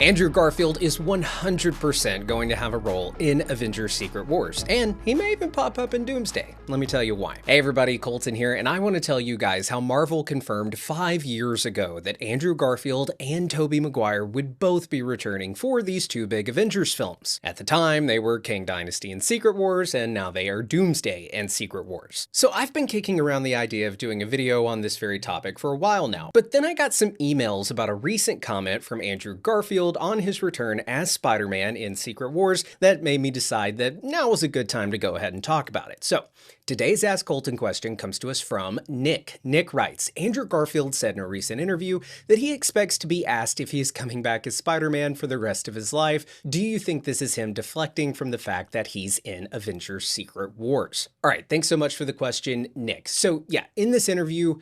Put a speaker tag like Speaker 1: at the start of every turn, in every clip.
Speaker 1: Andrew Garfield is 100% going to have a role in Avengers Secret Wars, and he may even pop up in Doomsday. Let me tell you why. Hey everybody, Colton here, and I want to tell you guys how Marvel confirmed 5 years ago that Andrew Garfield and Tobey Maguire would both be returning for these two big Avengers films. At the time, they were Kang Dynasty and Secret Wars, and now they are Doomsday and Secret Wars. So I've been kicking around the idea of doing a video on this very topic for a while now, but then I got some emails about a recent comment from Andrew Garfield on his return as Spider-Man in Secret Wars that made me decide that now was a good time to go ahead and talk about it. So today's Ask Colton question comes to us from Nick. Nick writes, Andrew Garfield said in a recent interview that he expects to be asked if he is coming back as Spider-Man for the rest of his life. Do you think this is him deflecting from the fact that he's in Avengers Secret Wars? All right, thanks so much for the question, Nick. So yeah, in this interview,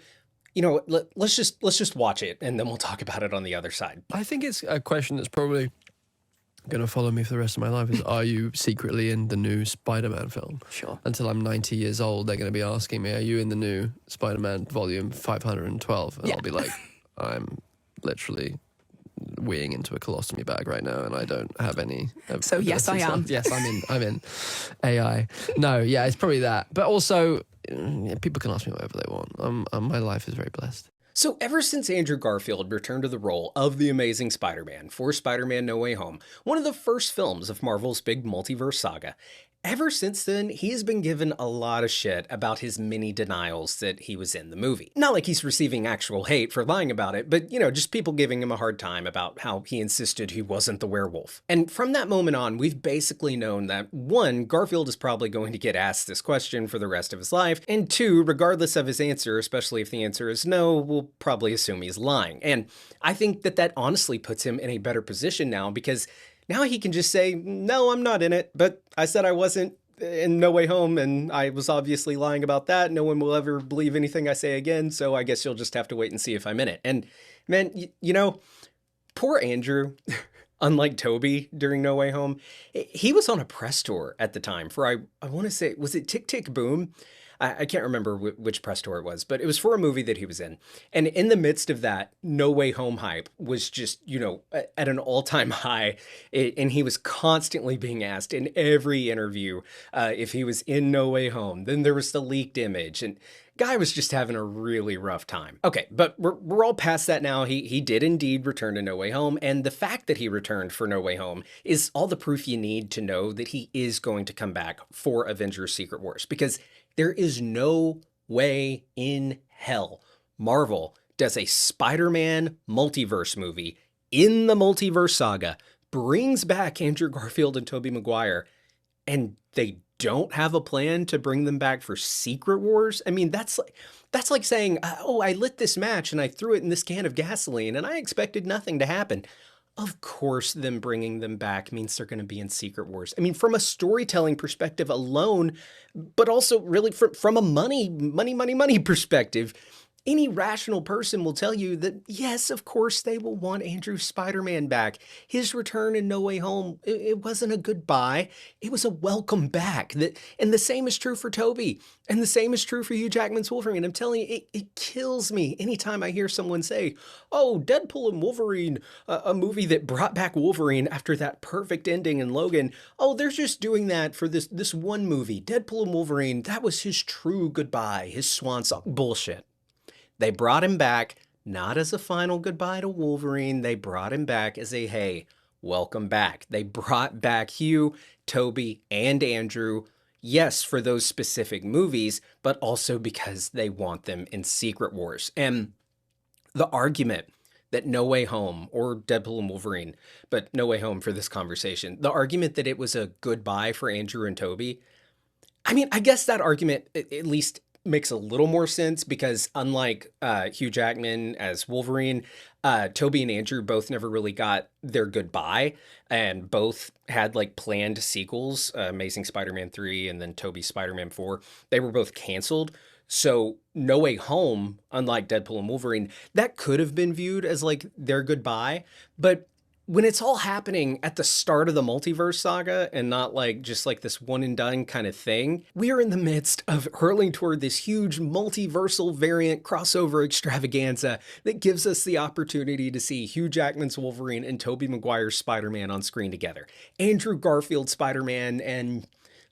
Speaker 1: you know, let's just watch it and then we'll talk about it on the other side.
Speaker 2: I think it's a question that's probably going to follow me for the rest of my life is, are you secretly in the new Spider-Man film?
Speaker 3: Sure.
Speaker 2: Until I'm 90 years old, they're going to be asking me, are you in the new Spider-Man volume 512? And
Speaker 3: Yeah.
Speaker 2: I'll be like, I'm literally weeing into a colostomy bag right now and I don't have any.
Speaker 3: So yes, I am.
Speaker 2: Yes, I'm in AI. No, yeah, it's probably that. But also, yeah, people can ask me whatever they want. My life is very blessed.
Speaker 1: So ever since Andrew Garfield returned to the role of the Amazing Spider-Man for Spider-Man No Way Home, one of the first films of Marvel's big multiverse saga, ever since then, he has been given a lot of shit about his many denials that he was in the movie. Not like he's receiving actual hate for lying about it, but, you know, just people giving him a hard time about how he insisted he wasn't the werewolf. And from that moment on, we've basically known that, one, Garfield is probably going to get asked this question for the rest of his life, and two, regardless of his answer, especially if the answer is no, we'll probably assume he's lying. And I think that that honestly puts him in a better position now, because now he can just say, no, I'm not in it, but I said I wasn't in No Way Home, and I was obviously lying about that. No one will ever believe anything I say again, so I guess you'll just have to wait and see if I'm in it. And man, you know, poor Andrew, unlike Tobey during No Way Home, he was on a press tour at the time for, I want to say, was it Tick Tick Boom? I can't remember which press tour it was, but it was for a movie that he was in. And in the midst of that, No Way Home hype was just, you know, at an all-time high. And he was constantly being asked in every interview if he was in No Way Home. Then there was the leaked image, and guy was just having a really rough time. Okay, but we're all past that now. He did indeed return to No Way Home, and the fact that he returned for No Way Home is all the proof you need to know that he is going to come back for Avengers Secret Wars, because there is no way in hell Marvel does a Spider-Man multiverse movie in the Multiverse saga, brings back Andrew Garfield and Tobey Maguire, and they don't have a plan to bring them back for Secret Wars. I mean, that's like saying, oh, I lit this match and I threw it in this can of gasoline and I expected nothing to happen. Of course, them bringing them back means they're going to be in Secret Wars. I mean, from a storytelling perspective alone, but also really from a money perspective, any rational person will tell you that, yes, of course, they will want Andrew's Spider-Man back. His return in No Way Home, it wasn't a goodbye. It was a welcome back. And the same is true for Tobey. And the same is true for Hugh Jackman's Wolverine. I'm telling you, it kills me anytime I hear someone say, oh, Deadpool and Wolverine, a movie that brought back Wolverine after that perfect ending in Logan. Oh, they're just doing that for this one movie. Deadpool and Wolverine, that was his true goodbye, his swan song. Bullshit. They brought him back, not as a final goodbye to Wolverine. They brought him back as a, hey, welcome back. They brought back Hugh, Tobey, and Andrew, yes, for those specific movies, but also because they want them in Secret Wars. And the argument that No Way Home, or Deadpool and Wolverine, but No Way Home for this conversation, the argument that it was a goodbye for Andrew and Tobey, I mean, I guess that argument, at least makes a little more sense, because unlike Hugh Jackman as Wolverine, Tobey and Andrew both never really got their goodbye, and both had like planned sequels, Amazing Spider-Man 3 and then Tobey's Spider-Man 4. They were both canceled. So No Way Home, unlike Deadpool and Wolverine, that could have been viewed as like their goodbye. But when it's all happening at the start of the multiverse saga and not like just like this one and done kind of thing, we are in the midst of hurtling toward this huge multiversal variant crossover extravaganza that gives us the opportunity to see Hugh Jackman's Wolverine and Tobey Maguire's Spider-Man on screen together. Andrew Garfield's Spider-Man and,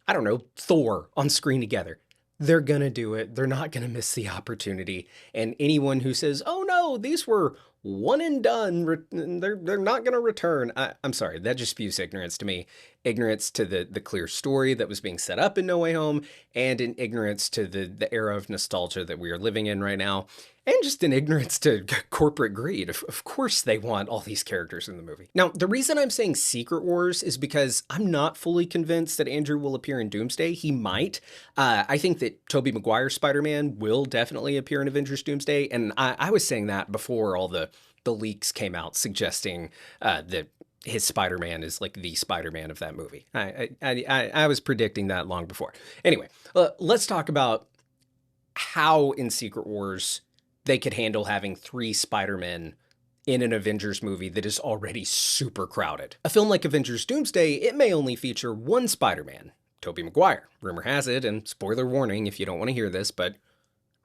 Speaker 1: I don't know, Thor on screen together. They're gonna do it. They're not gonna miss the opportunity. And anyone who says, "Oh no, these were one and done," they're not gonna return. I'm sorry, that just spews ignorance to me. Ignorance to the clear story that was being set up in No Way Home, and an ignorance to the era of nostalgia that we are living in right now, and just an ignorance to corporate greed. Of course they want all these characters in the movie. Now, the reason I'm saying Secret Wars is because I'm not fully convinced that Andrew will appear in Doomsday. He might. I think that Tobey Maguire's Spider-Man will definitely appear in Avengers Doomsday, and I was saying that before all the leaks came out suggesting that his Spider-Man is like the Spider-Man of that movie. I was predicting that long before. Anyway, let's talk about how in Secret Wars they could handle having 3 Spider-Men in an Avengers movie that is already super crowded. A film like Avengers Doomsday, it may only feature one Spider-Man, Tobey Maguire. Rumor has it, and spoiler warning if you don't want to hear this, but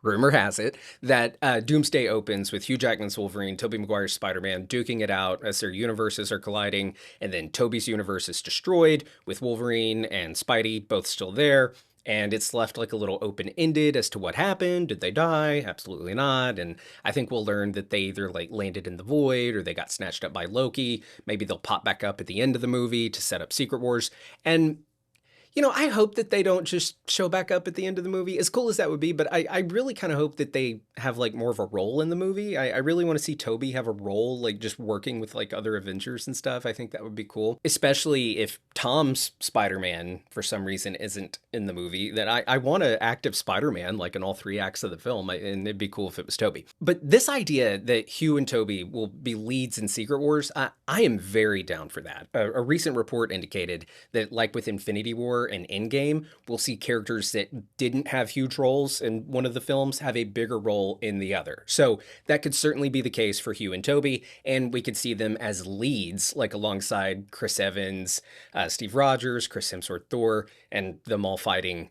Speaker 1: rumor has it that Doomsday opens with Hugh Jackman's Wolverine, Tobey Maguire's Spider-Man duking it out as their universes are colliding, and then Tobey's universe is destroyed with Wolverine and Spidey both still there, and it's left like a little open-ended as to what happened. Did they die? Absolutely not. And I think we'll learn that they either like landed in the void or they got snatched up by Loki. Maybe they'll pop back up at the end of the movie to set up Secret Wars. And you know, I hope that they don't just show back up at the end of the movie, as cool as that would be, but I really kind of hope that they have like more of a role in the movie. I really want to see Tobey have a role, like just working with like other Avengers and stuff. I think that would be cool, especially if Tom's Spider-Man for some reason isn't in the movie. That I want an active Spider-Man like in all 3 acts of the film, and it'd be cool if it was Tobey. But this idea that Hugh and Tobey will be leads in Secret Wars, I am very down for that. A recent report indicated that like with Infinity War and Endgame, we'll see characters that didn't have huge roles in one of the films have a bigger role in the other. So that could certainly be the case for Hugh and Tobey, and we could see them as leads, like alongside Chris Evans, Steve Rogers, Chris Hemsworth, Thor, and them all fighting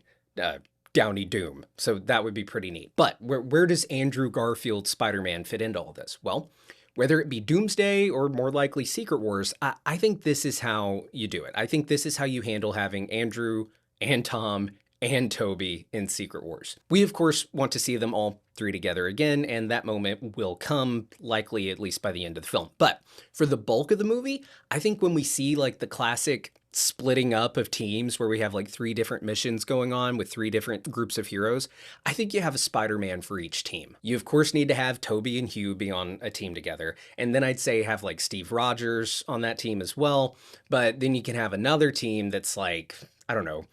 Speaker 1: Downey Doom. So that would be pretty neat. But where does Andrew Garfield's Spider-Man fit into all this? Well, whether it be Doomsday or more likely Secret Wars, I think this is how you do it. I think this is how you handle having Andrew and Tom and Tobey in Secret Wars. We, of course, want to see them all 3 together again, and that moment will come likely at least by the end of the film. But for the bulk of the movie, I think when we see like the classic splitting up of teams where we have like 3 different missions going on with 3 different groups of heroes, I think you have a Spider-Man for each team. You of course need to have Tobey and Hugh be on a team together, and then I'd say have like Steve Rogers on that team as well, but then you can have another team that's like, I don't know,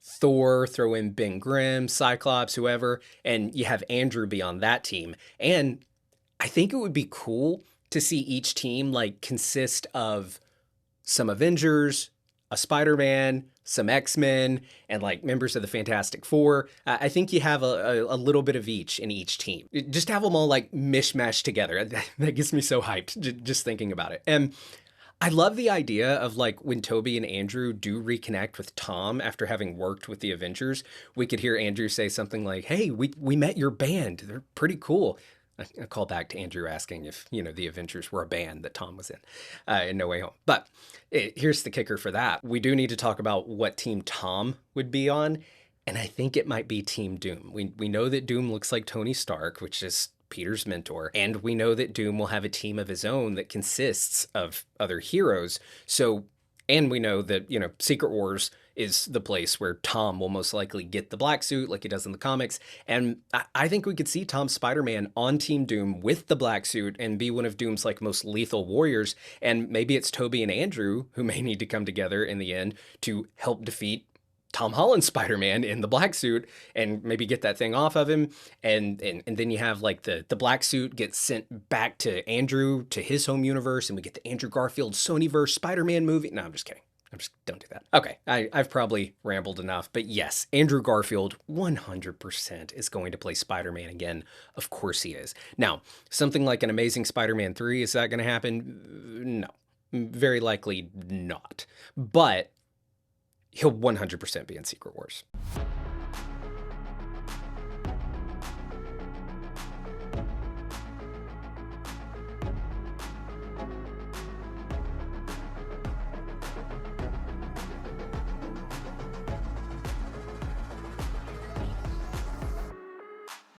Speaker 1: Thor, throw in Ben Grimm, Cyclops, whoever, and you have Andrew be on that team. And I think it would be cool to see each team like consist of some Avengers, a Spider-Man, some X-Men, and like members of the Fantastic Four. I think you have a little bit of each in each team. Just have them all like mishmash together. That gets me so hyped just thinking about it. And I love the idea of like when Tobey and Andrew do reconnect with Tom after having worked with the Avengers, we could hear Andrew say something like, "Hey, we met your band. They're pretty cool." A call back to Andrew asking if, you know, the Avengers were a band that Tom was in No Way Home. But here's the kicker for that. We do need to talk about what team Tom would be on, and I think it might be Team Doom. We know that Doom looks like Tony Stark, which is Peter's mentor, and we know that Doom will have a team of his own that consists of other heroes. So, and we know that, you know, Secret Wars is the place where Tom will most likely get the black suit like he does in the comics. And I think we could see Tom's Spider-Man on Team Doom with the black suit and be one of Doom's like most lethal warriors. And maybe it's Tobey and Andrew who may need to come together in the end to help defeat Tom Holland's Spider-Man in the black suit and maybe get that thing off of him. And then you have like the black suit gets sent back to Andrew to his home universe, and we get the Andrew Garfield Sonyverse Spider-Man movie. No, I'm just kidding. Don't do that. Okay, I've probably rambled enough, but yes, Andrew Garfield 100% is going to play Spider-Man again. Of course he is. Now, something like an Amazing Spider-Man 3, is that going to happen? No. Very likely not. But he'll 100% be in Secret Wars.